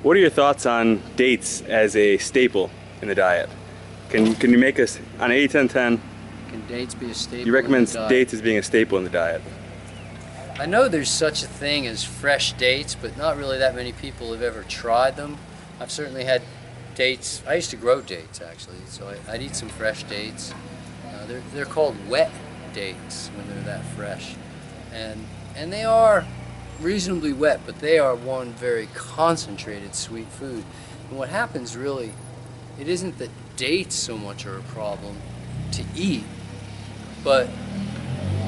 What are your thoughts on dates as a staple in the diet? Can you make us on 80-10-10? Can dates be a staple You in the recommend diet? dates as being a staple in the diet. I know there's such a thing as fresh dates, but not really that many people have ever tried them. I've certainly had dates. I used to grow dates actually, so I'd eat some fresh dates. They're called wet dates when they're that fresh, and they are reasonably wet, but they are one very concentrated sweet food. And what happens really, it isn't that dates so much are a problem to eat, but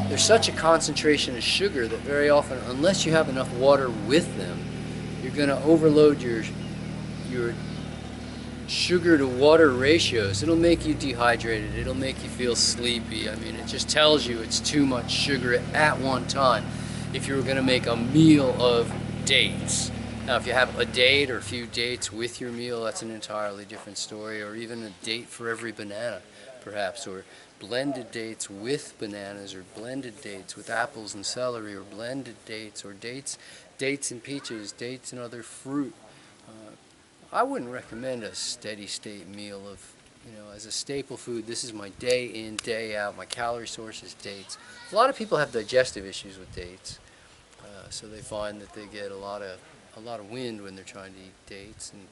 there's such a concentration of sugar that very often, unless you have enough water with them, you're going to overload your sugar to water ratios. It'll make you dehydrated. It'll make you feel sleepy. I mean, it just tells you it's too much sugar at one time. If you were going to make a meal of dates. Now, if you have a date or a few dates with your meal, that's an entirely different story. Or even a date for every banana, perhaps. Or blended dates with bananas, or blended dates with apples and celery, or blended dates, or dates and peaches, dates and other fruit. I wouldn't recommend a steady state meal of, as a staple food. This is my day in, day out. My calorie source is dates. A lot of people have digestive issues with dates, so they find that they get a lot of wind when they're trying to eat dates, and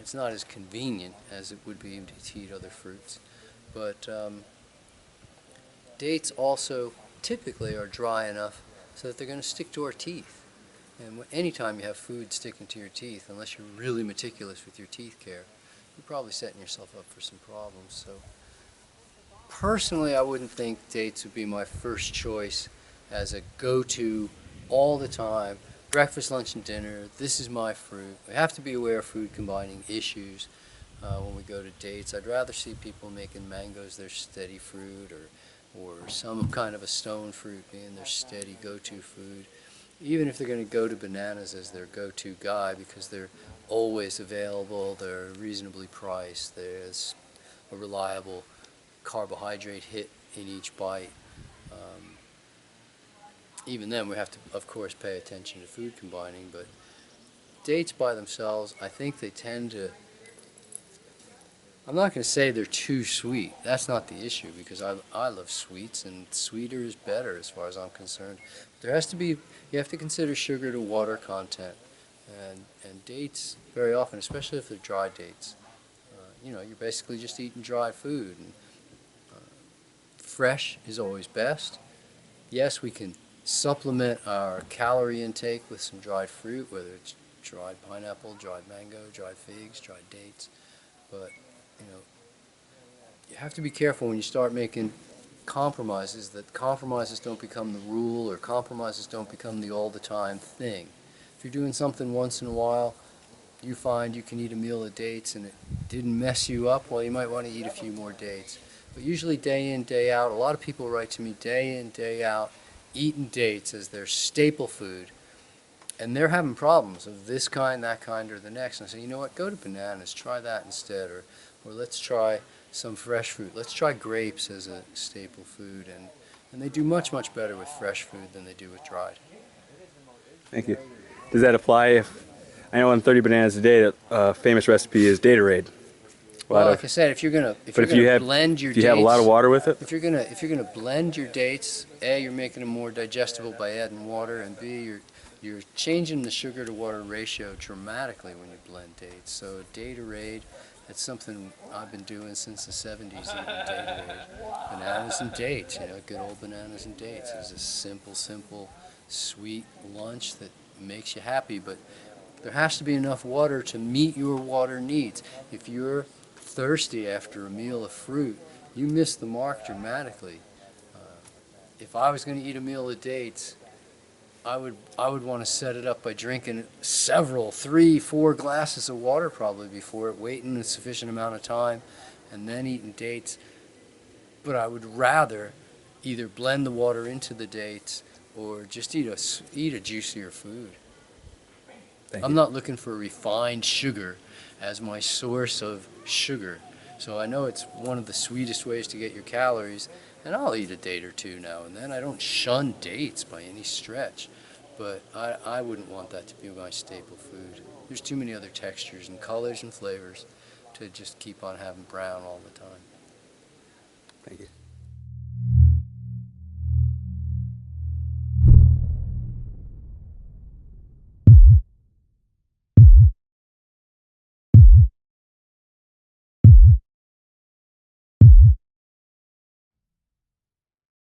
it's not as convenient as it would be to eat other fruits. But dates also typically are dry enough so that they're going to stick to our teeth. And anytime you have food sticking to your teeth, unless you're really meticulous with your teeth care, you're probably setting yourself up for some problems. So personally, I wouldn't think dates would be my first choice as a go-to all the time. Breakfast, lunch, and dinner, this is my fruit. We have to be aware of food combining issues when we go to dates. I'd rather see people making mangoes their steady fruit, or some kind of a stone fruit being their steady go-to food. Even if they're going to go to bananas as their go-to guy, because they're always available, they're reasonably priced, there's a reliable carbohydrate hit in each bite. Even then, we have to, of course, pay attention to food combining, but dates by themselves, I think they tend to, I'm not going to say they're too sweet. That's not the issue, because I love sweets, and sweeter is better as far as I'm concerned. There has to be, you have to consider sugar to water content, and dates very often, especially if they're dry dates, you're basically just eating dried food. And fresh is always best. Yes, we can supplement our calorie intake with some dried fruit, whether it's dried pineapple, dried mango, dried figs, dried dates, but you have to be careful when you start making compromises, that compromises don't become the rule, or compromises don't become the all-the-time thing. If you're doing something once in a while, you find you can eat a meal of dates and it didn't mess you up, well, you might want to eat a few more dates. But usually day in, day out, a lot of people write to me day in, day out, eating dates as their staple food. And they're having problems of this kind, that kind, or the next. And I say, you know what, go to bananas, try that instead, or let's try some fresh fruit. Let's try grapes as a staple food, and they do much, much better with fresh food than they do with dried. Thank you. Does that apply if, I know on 30 bananas a day, that famous recipe is Datorade. Well, like I said, if you're gonna blend your dates, if you have a lot of water with it, if you're gonna blend your dates, A, you're making them more digestible by adding water, and B, you're changing the sugar to water ratio dramatically when you blend dates. So Datorade, it's something I've been doing since the 70s, eating Datorade. Bananas and dates, good old bananas and dates. It's a simple, sweet lunch that makes you happy, but there has to be enough water to meet your water needs. If you're thirsty after a meal of fruit, you miss the mark dramatically. If I was going to eat a meal of dates, I would want to set it up by drinking several, 3, 4 glasses of water probably before it, waiting a sufficient amount of time, and then eating dates. But I would rather either blend the water into the dates or just eat a juicier food. I'm not looking for refined sugar as my source of sugar. So I know it's one of the sweetest ways to get your calories, and I'll eat a date or two now and then. I don't shun dates by any stretch, but I wouldn't want that to be my staple food. There's too many other textures and colors and flavors to just keep on having brown all the time.